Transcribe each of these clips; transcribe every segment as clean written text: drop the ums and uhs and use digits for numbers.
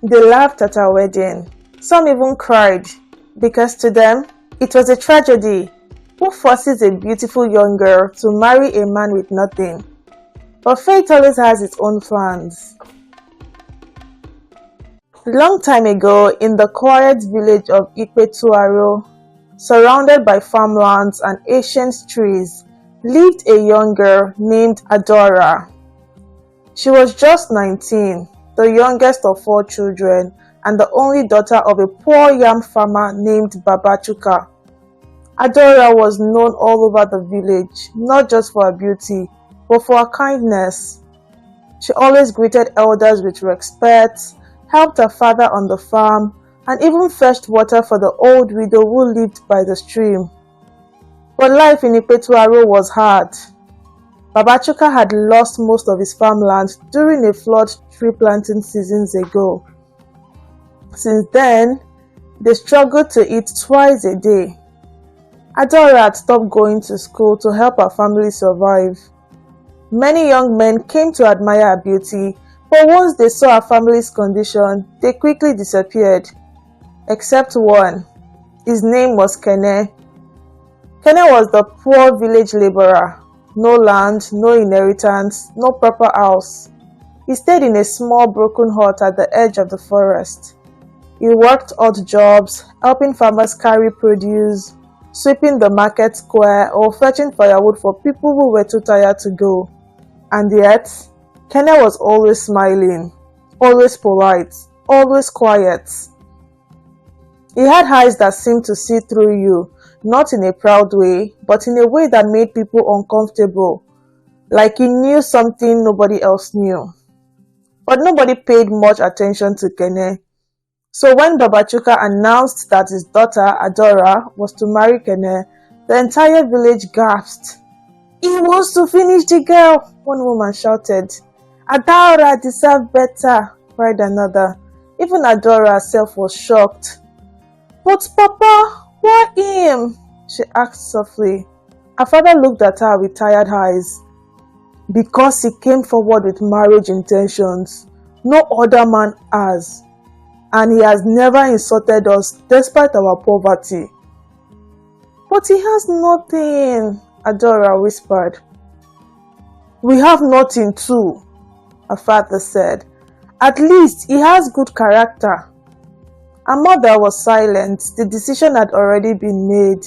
They laughed at her wedding. Some even cried, because to them, it was a tragedy. Who forces a beautiful young girl to marry a man with nothing? But fate always has its own plans. Long time ago, in the quiet village of Ipetuaro, surrounded by farmlands and ancient trees, lived a young girl named Adaora. She was just 19, the youngest of 4 children, and the only daughter of a poor yam farmer named Babachuka. Adaora was known all over the village, not just for her beauty, but for her kindness. She always greeted elders with respect, helped her father on the farm, and even fetched water for the old widow who lived by the stream. But life in Ipetuaro was hard. Babachuka had lost most of his farmland during a flood tree planting seasons ago. Since then, they struggled to eat twice a day. Adaora had stopped going to school to help her family survive. Many young men came to admire her beauty, but once they saw her family's condition, they quickly disappeared. Except one. His name was Kene. Kene was the poor village laborer. No land, no inheritance, no proper house. He stayed in a small broken hut at the edge of the forest. He worked odd jobs, helping farmers carry produce, sweeping the market square, or fetching firewood for people who were too tired to go. And yet, Kene was always smiling, always polite, always quiet. He had eyes that seemed to see through you, not in a proud way, but in a way that made people uncomfortable, like he knew something nobody else knew. But nobody paid much attention to Kene. So when Babachuka announced that his daughter, Adaora, was to marry Kene, the entire village gasped. "He wants to finish the girl," one woman shouted. "Adaora deserved better," cried another. Even Adaora herself was shocked. "But Papa, why him?" she asked softly. Her father looked at her with tired eyes. "Because he came forward with marriage intentions. No other man has. And he has never insulted us despite our poverty." "But he has nothing," Adaora whispered. "We have nothing too," her father said. "At least he has good character." Her mother was silent. The decision had already been made.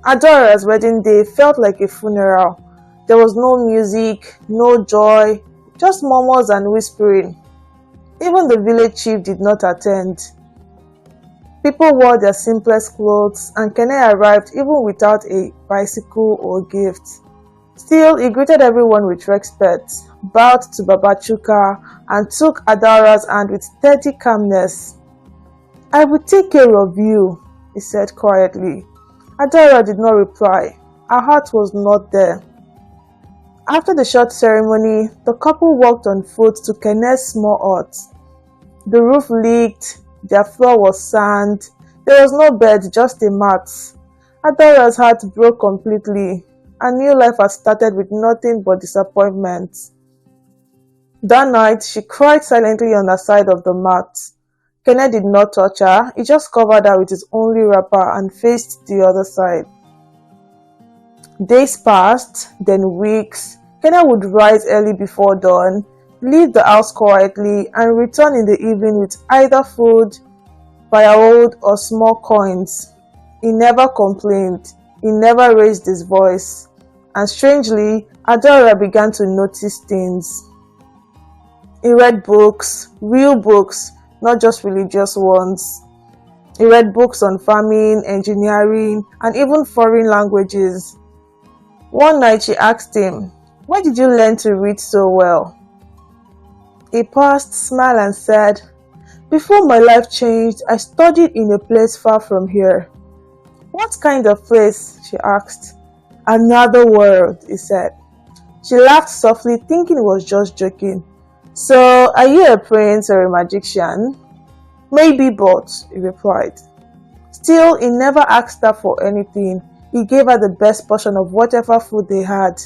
Adaora's wedding day felt like a funeral. There was no music, no joy, just murmurs and whispering. Even the village chief did not attend. People wore their simplest clothes, and Kene arrived even without a bicycle or gift. Still, he greeted everyone with respect, bowed to Babachuka, and took Adaora's hand with steady calmness. "I will take care of you," he said quietly. Adaora did not reply. Her heart was not there. After the short ceremony, the couple walked on foot to Kene's small hut. The roof leaked, their floor was sand, there was no bed, just a mat. Adaora's heart broke completely. A new life had started with nothing but disappointment. That night, she cried silently on the side of the mat. Kene did not touch her, he just covered her with his only wrapper and faced the other side. Days passed, then weeks. Kene would rise early before dawn, leave the house quietly, and return in the evening with either food, firewood, or small coins. He never complained, he never raised his voice. And strangely, Adaora began to notice things. He read books, real books, not just religious ones. He read books on farming, engineering, and even foreign languages. One night she asked him, "Where did you learn to read so well?" He paused, smiled, and said, "Before my life changed, I studied in a place far from here." "What kind of place?" she asked. "Another world," he said. She laughed softly, thinking he was just joking. "So, are you a prince or a magician?" "Maybe both," he replied. Still, he never asked her for anything. He gave her the best portion of whatever food they had,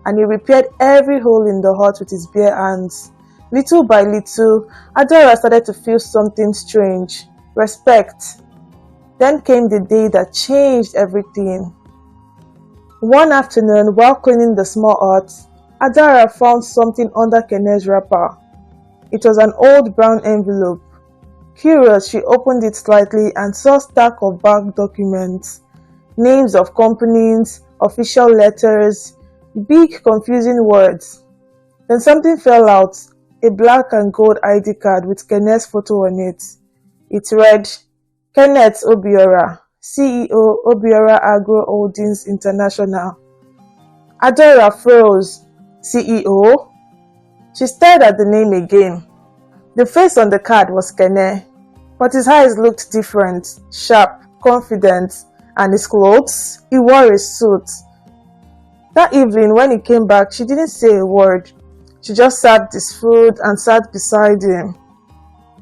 and he repaired every hole in the hut with his bare hands, Little by little, Adaora started to feel something strange. Respect. Then came the day that changed everything. One afternoon, while cleaning the small hut, Adaora found something under Kene's wrapper. It was an old brown envelope. Curious, she opened it slightly and saw a stack of bank documents, names of companies, official letters, big confusing words. Then something fell out, a black and gold ID card with Kenneth's photo on it. It read, Kenneth Obiora, CEO, Obiora Agro Holdings International. Adaora froze. CEO? She stared at the name again. The face on the card was Kenneth, but his eyes looked different, sharp, confident, and his clothes? He wore a suit. That evening, when he came back, she didn't say a word. She just served his food and sat beside him.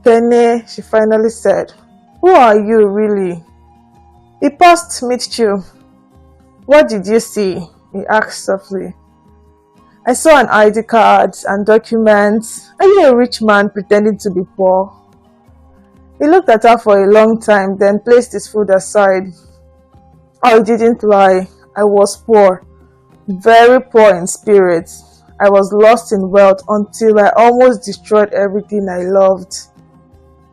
Kenneth, she finally said, who are you really? He paused mid-chew. What did you see? He asked softly. I saw an ID card and documents. Are you a rich man pretending to be poor? He looked at her for a long time, then placed his food aside. I didn't lie. I was poor. Very poor in spirit. I was lost in wealth until I almost destroyed everything I loved.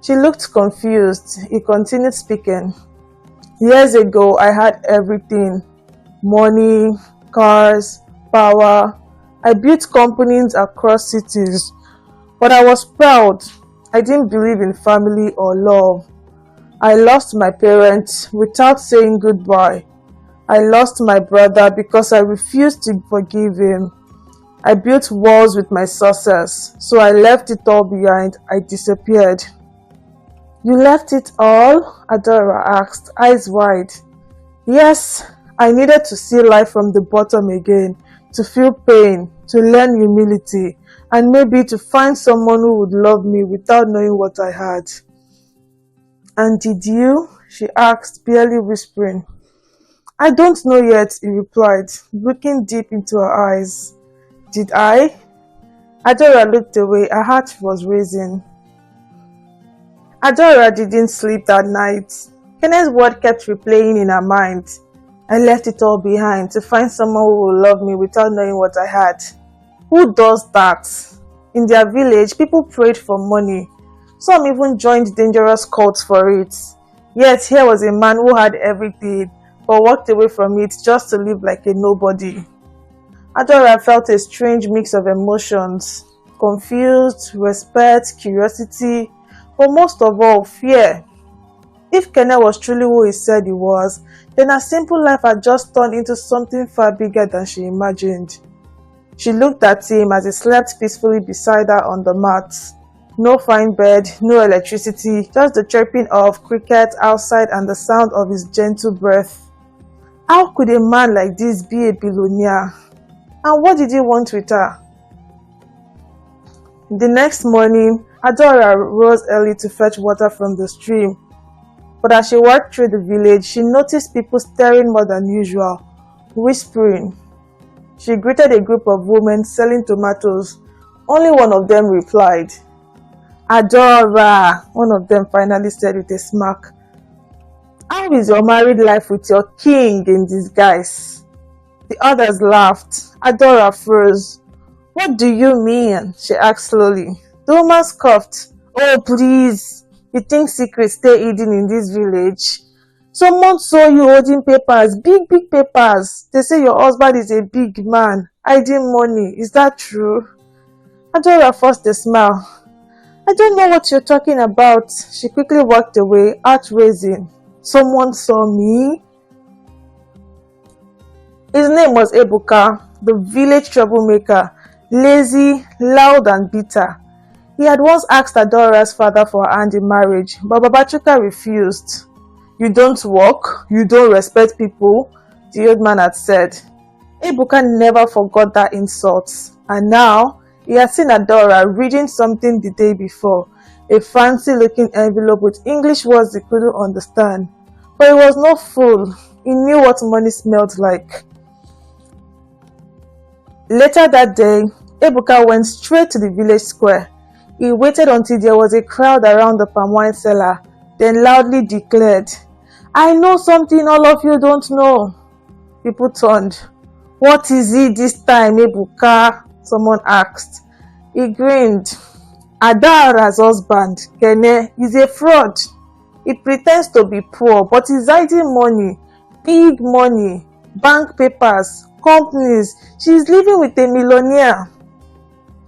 She looked confused. He continued speaking. Years ago, I had everything. Money, cars, power. I built companies across cities. But I was proud. I didn't believe in family or love. I lost my parents without saying goodbye. I lost my brother because I refused to forgive him. I built walls with my success, so I left it all behind. I disappeared. You left it all? Adaora asked, eyes wide. Yes, I needed to see life from the bottom again, to feel pain, to learn humility, and maybe to find someone who would love me without knowing what I had. And did you? She asked, barely whispering. I don't know yet, he replied, looking deep into her eyes. Did I? Adaora looked away. Her heart was racing. Adaora didn't sleep that night. Kenneth's word kept replaying in her mind. I left it all behind to find someone who will love me without knowing what I had. Who does that? In their village, people prayed for money. Some even joined dangerous cults for it. Yet here was a man who had everything, but walked away from it just to live like a nobody. Adaora felt a strange mix of emotions. Confused, respect, curiosity, but most of all, fear. If Kenneth was truly who he said he was, then her simple life had just turned into something far bigger than she imagined. She looked at him as he slept peacefully beside her on the mat. No fine bed, no electricity, just the chirping of crickets outside and the sound of his gentle breath. How could a man like this be a billionaire? And what did he want with her? The next morning, Adaora rose early to fetch water from the stream. But as she walked through the village, she noticed people staring more than usual, whispering. She greeted a group of women selling tomatoes. Only one of them replied. Adaora, one of them finally said with a smirk. How is your married life with your king in disguise? The others laughed. Adaora froze. What do you mean? She asked slowly. The woman scoffed. Oh, please. You think secrets stay hidden in this village? Someone saw you holding papers, big papers. They say your husband is a big man, hiding money. Is that true? Adaora forced a smile. I don't know what you're talking about. She quickly walked away, heart raising. Someone saw me? His name was Ebuka, the village troublemaker, lazy, loud and bitter. He had once asked Adora's father for her hand in marriage, but Babachuka refused. You don't work, you don't respect people, the old man had said. Ebuka never forgot that insult, and now he had seen Adaora reading something the day before, a fancy-looking envelope with English words he couldn't understand. But he was no fool. He knew what money smelled like. Later that day, Ebuka went straight to the village square. He waited until there was a crowd around the palm wine seller, then loudly declared, "I know something all of you don't know." People turned. "What is it this time, Ebuka?" someone asked. He grinned. "Adaora's husband, Kene, is a fraud. He pretends to be poor, but he's hiding money, big money, bank papers, companies. She's living with a millionaire."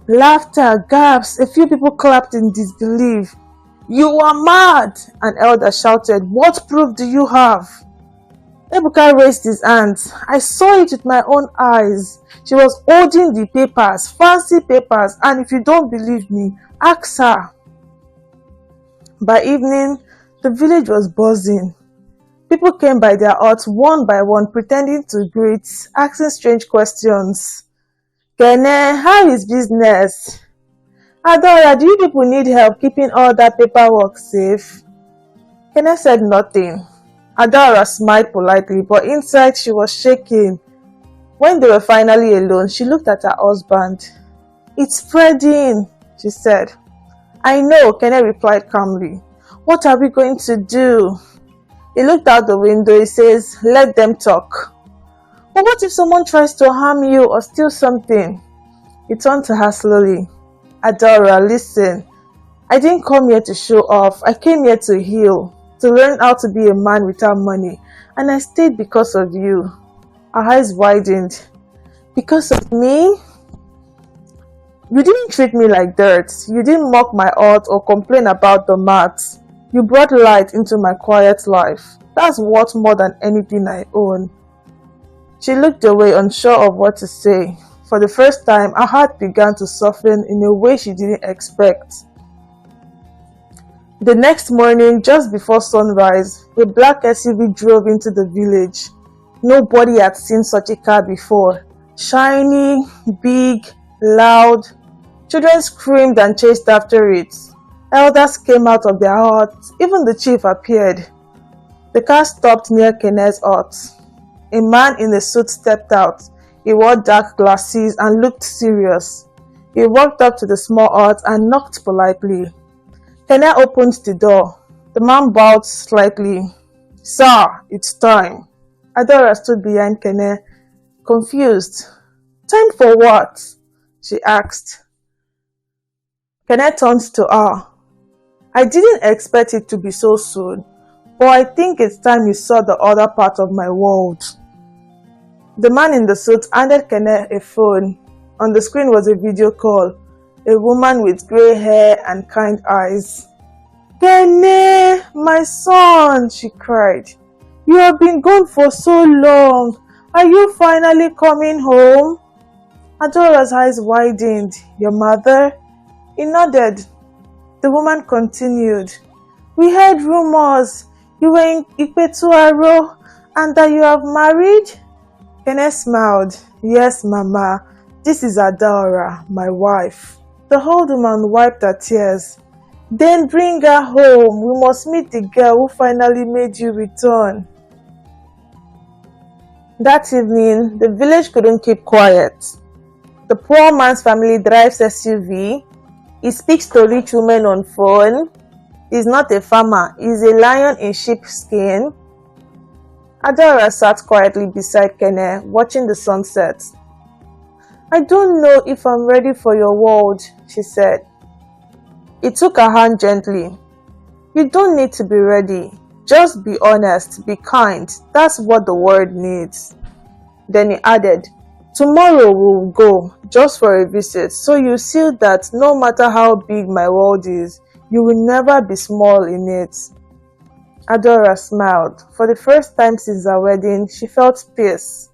Laughter, gasps, a few people clapped in disbelief. "You are mad!" an elder shouted. "What proof do you have?" Ebuka raised his hands. "I saw it with my own eyes. She was holding the papers, fancy papers, and if you don't believe me, ask her." By evening, the village was buzzing. People came by their huts one by one, pretending to greet, asking strange questions. "Kene, how is business?" "Adaora, do you people need help keeping all that paperwork safe?" Kene said nothing. Adaora smiled politely, but inside she was shaking. When they were finally alone, she looked at her husband. "It's spreading," she said. "I know," Kene replied calmly. "What are we going to do?" He looked out the window. He says, "Let them talk." "But what if someone tries to harm you or steal something?" He turned to her slowly. "Adaora, listen. I didn't come here to show off. I came here to heal, to learn how to be a man without money. And I stayed because of you." Her eyes widened. "Because of me? You didn't treat me like dirt. You didn't mock my art or complain about the maths. You brought light into my quiet life. That's worth more than anything I own." She looked away, unsure of what to say. For the first time, her heart began to soften in a way she didn't expect. The next morning, just before sunrise, a black SUV drove into the village. Nobody had seen such a car before. Shiny, big, loud. Children screamed and chased after it. Elders came out of their huts. Even the chief appeared. The car stopped near Kene's hut. A man in a suit stepped out. He wore dark glasses and looked serious. He walked up to the small hut and knocked politely. Kene opened the door. The man bowed slightly. "Sir, it's time." Adaora stood behind Kene, confused. "Time for what?" she asked. Kene turned to her. "I didn't expect it to be so soon, but I think it's time you saw the other part of my world." The man in the suit handed Kene a phone. On the screen was a video call. A woman with grey hair and kind eyes. "Kene, my son," she cried. "You have been gone for so long. Are you finally coming home?" Adora's eyes widened. "Your mother?" He nodded. The woman continued. "We heard rumors. You were in Ikpetuaro and that you have married?" Kene smiled. "Yes, Mama. This is Adaora, my wife." The old woman wiped her tears. "Then bring her home. We must meet the girl who finally made you return." That evening, the village couldn't keep quiet. The poor man's family drives SUV. He speaks to rich women on phone. He's not a farmer. He's a lion in sheepskin. Adaora sat quietly beside Kene, watching the sunset. "I don't know if I'm ready for your world," she said. He took her hand gently. "You don't need to be ready. Just be honest, be kind. That's what the world needs." Then he added, "Tomorrow we'll go, just for a visit, so you see that no matter how big my world is, you will never be small in it." Adaora smiled. For the first time since her wedding, she felt peace.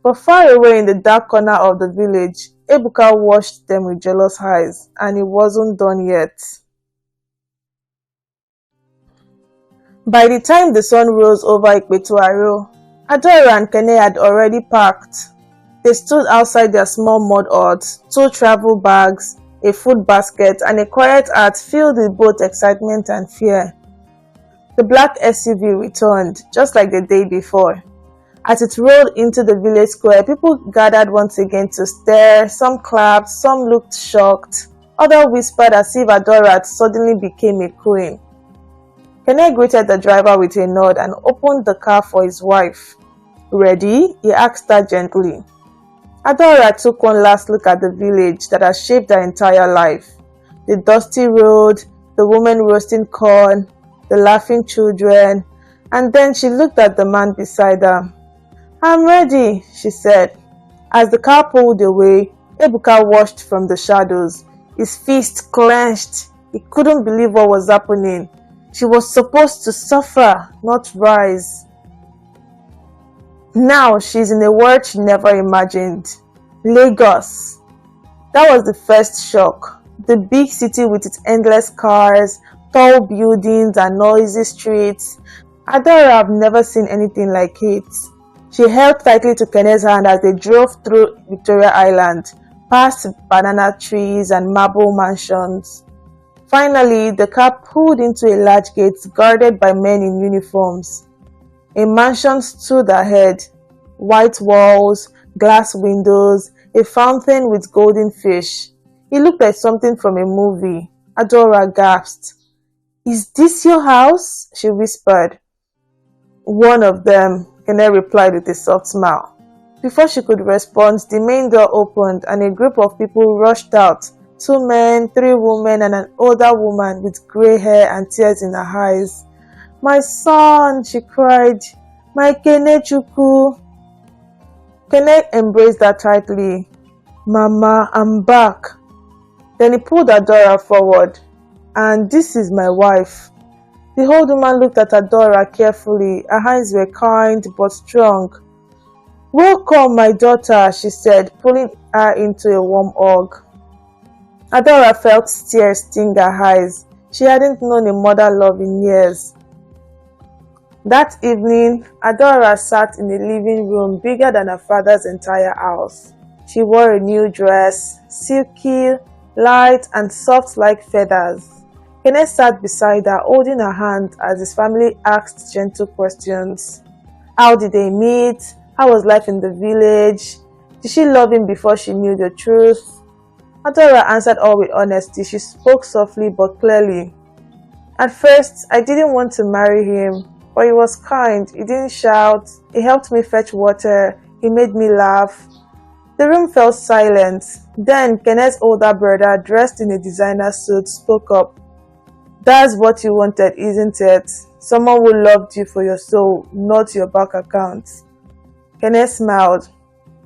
But far away in the dark corner of the village, Ebuka watched them with jealous eyes, and he wasn't done yet. By the time the sun rose over Ikpetuaro, Adaora and Kene had already packed. They stood outside their small mud hut, 2 travel bags, a food basket, and a quiet heart filled with both excitement and fear. The black SUV returned, just like the day before. As it rolled into the village square, people gathered once again to stare. Some clapped, some looked shocked, Others whispered as if Adaora suddenly became a queen. Kene greeted the driver with a nod and opened the car for his wife. "Ready?" he asked her gently. Adaora took one last look at the village that had shaped her entire life. The dusty road, the woman roasting corn, the laughing children, and then she looked at the man beside her. "I'm ready," she said. As the car pulled away, Ebuka watched from the shadows, his fist clenched. He couldn't believe what was happening. She was supposed to suffer, not rise. Now she's in a world she never imagined. Lagos. That was the first shock. The big city with its endless cars, tall buildings and noisy streets. Adaora had never seen anything like it. She held tightly to Kene's hand as they drove through Victoria Island, past banana trees and marble mansions. Finally, the car pulled into a large gate guarded by men in uniforms. A mansion stood ahead, white walls, glass windows, a fountain with golden fish. It looked like something from a movie. Adaora gasped. "Is this your house?" she whispered. "One of them," Kene replied with a soft smile. Before she could respond, the main door opened and a group of people rushed out. 2 men, 3 women, and an older woman with grey hair and tears in her eyes. "My son," she cried. "My Kenechukwu." Kene embraced her tightly. "Mama, I'm back." Then he pulled Adaora forward. "And this is my wife." The old woman looked at Adaora carefully. Her eyes were kind but strong. "Welcome, my daughter," she said, pulling her into a warm hug. Adaora felt tears sting her eyes. She hadn't known a mother love in years. That evening, Adaora sat in a living room bigger than her father's entire house. She wore a new dress, silky, light and soft like feathers. Kene sat beside her, holding her hand as his family asked gentle questions. How did they meet? How was life in the village? Did she love him before she knew the truth? Adaora answered all with honesty. She spoke softly but clearly. "At first, I didn't want to marry him, but he was kind. He didn't shout. He helped me fetch water. He made me laugh." The room fell silent. Then Kene's older brother, dressed in a designer suit, spoke up. "That's what you wanted, isn't it? Someone who loved you for your soul, not your bank account." Kene smiled.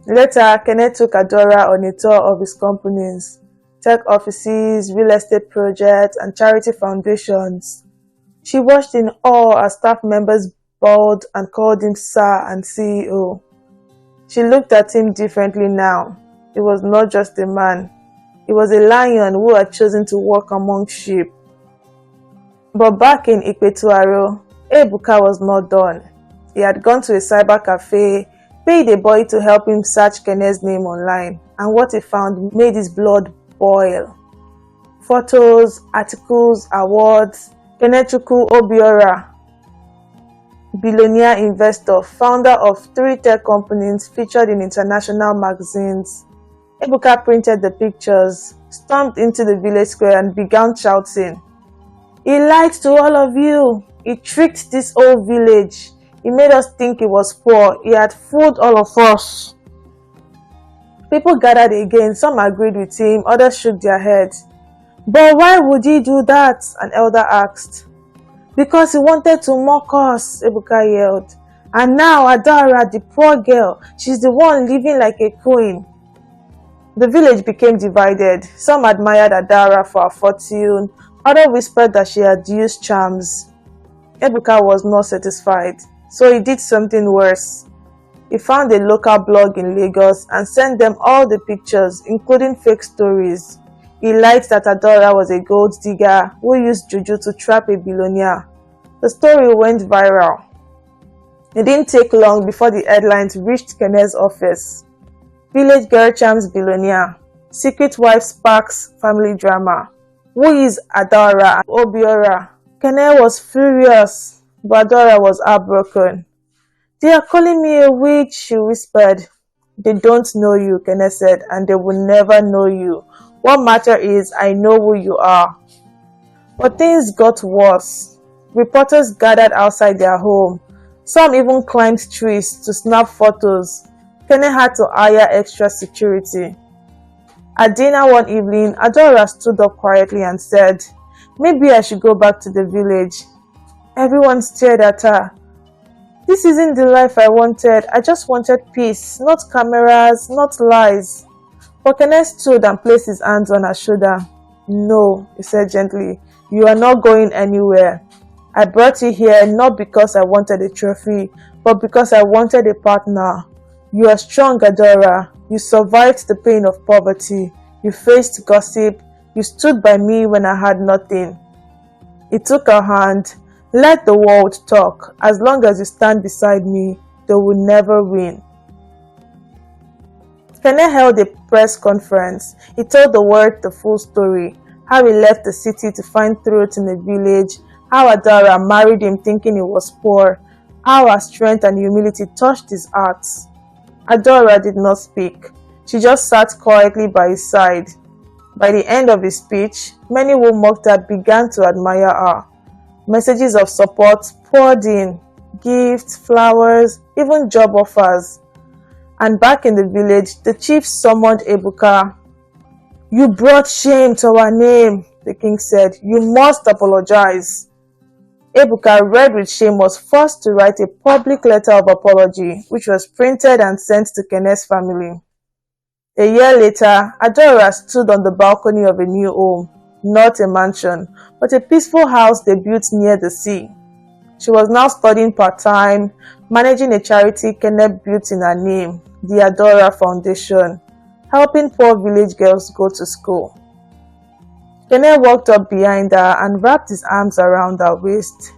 Later, Kene took Adaora on a tour of his companies, tech offices, real estate projects, and charity foundations. She watched in awe as staff members bowed and called him Sir and CEO. She looked at him differently now. He was not just a man. He was a lion who had chosen to walk among sheep. But back in Ikpetuaro, Ebuka was not done. He had gone to a cyber cafe, paid a boy to help him search Kene's name online, and what he found made his blood boil. Photos, articles, awards. Kenechukwu Obiora, billionaire investor, founder of 3 tech companies featured in international magazines. Ebuka printed the pictures, stormed into the village square and began shouting, "He lied to all of you. He tricked this whole village. He made us think he was poor. He had fooled all of us." People gathered again. Some agreed with him, others shook their heads. "But why would he do that?" an elder asked. "Because he wanted to mock us," Ebuka yelled. "And now Adaora, the poor girl, she's the one living like a queen." The village became divided. Some admired Adaora for her fortune, others whispered that she had used charms. Ebuka was not satisfied, so he did something worse. He found a local blog in Lagos and sent them all the pictures, including fake stories. He lied that Adaora was a gold digger who used juju to trap a billionaire. The story went viral. It didn't take long before the headlines reached Kene's office. Village girl charms billionaire. Secret wife sparks family drama. Who is Adaora Obiora? Kene was furious, but Adaora was heartbroken. "They are calling me a witch," she whispered. "They don't know you," Kene said, "and they will never know you. What matters is I know who you are. But things got worse. Reporters gathered outside their home. Some even climbed trees to snap photos. Kenny had to hire extra security. At dinner one evening, Adaora stood up quietly and said, "Maybe I should go back to the village." Everyone stared at her. "This isn't the life I wanted. I just wanted peace, not cameras, not lies." But Kenneth stood and placed his hands on her shoulder. "No," he said gently, "you are not going anywhere. I brought you here not because I wanted a trophy, but because I wanted a partner. You are strong, Adaora. You survived the pain of poverty. You faced gossip. You stood by me when I had nothing." He took her hand. "Let the world talk. As long as you stand beside me, they will never win." Kene held a press conference. He told the world the full story, how he left the city to find truth in a village, how Adaora married him thinking he was poor, how her strength and humility touched his heart. Adaora did not speak. She just sat quietly by his side. By the end of his speech, many who mocked her began to admire her. Messages of support poured in, gifts, flowers, even job offers. And back in the village, the chief summoned Ebuka. "You brought shame to our name," the king said. "You must apologize." Ebuka, red with shame, was forced to write a public letter of apology, which was printed and sent to Kenne's family. A year later, Adaora stood on the balcony of a new home, not a mansion, but a peaceful house they built near the sea. She was now studying part-time, managing a charity Kenne built in her name, the Adaora Foundation, helping poor village girls go to school. Kenne walked up behind her and wrapped his arms around her waist.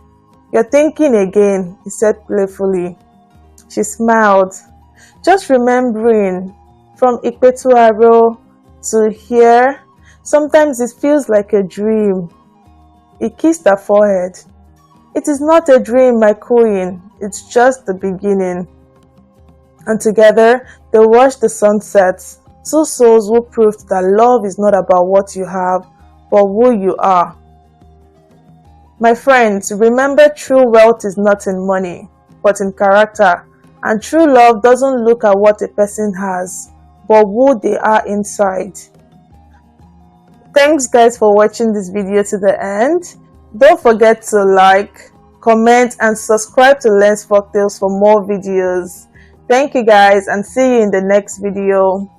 "You're thinking again," he said playfully. She smiled, just remembering, from Ikpetuaro to here, sometimes it feels like a dream. He kissed her forehead. "It is not a dream, my queen. It's just the beginning." And together, they watched the sunset. Two souls who proved that love is not about what you have, but who you are. My friends, remember, true wealth is not in money, but in character. And true love doesn't look at what a person has, but who they are inside. Thanks guys for watching this video to the end. Don't forget to like, comment and subscribe to Learn Folktales for more videos. Thank you guys and see you in the next video.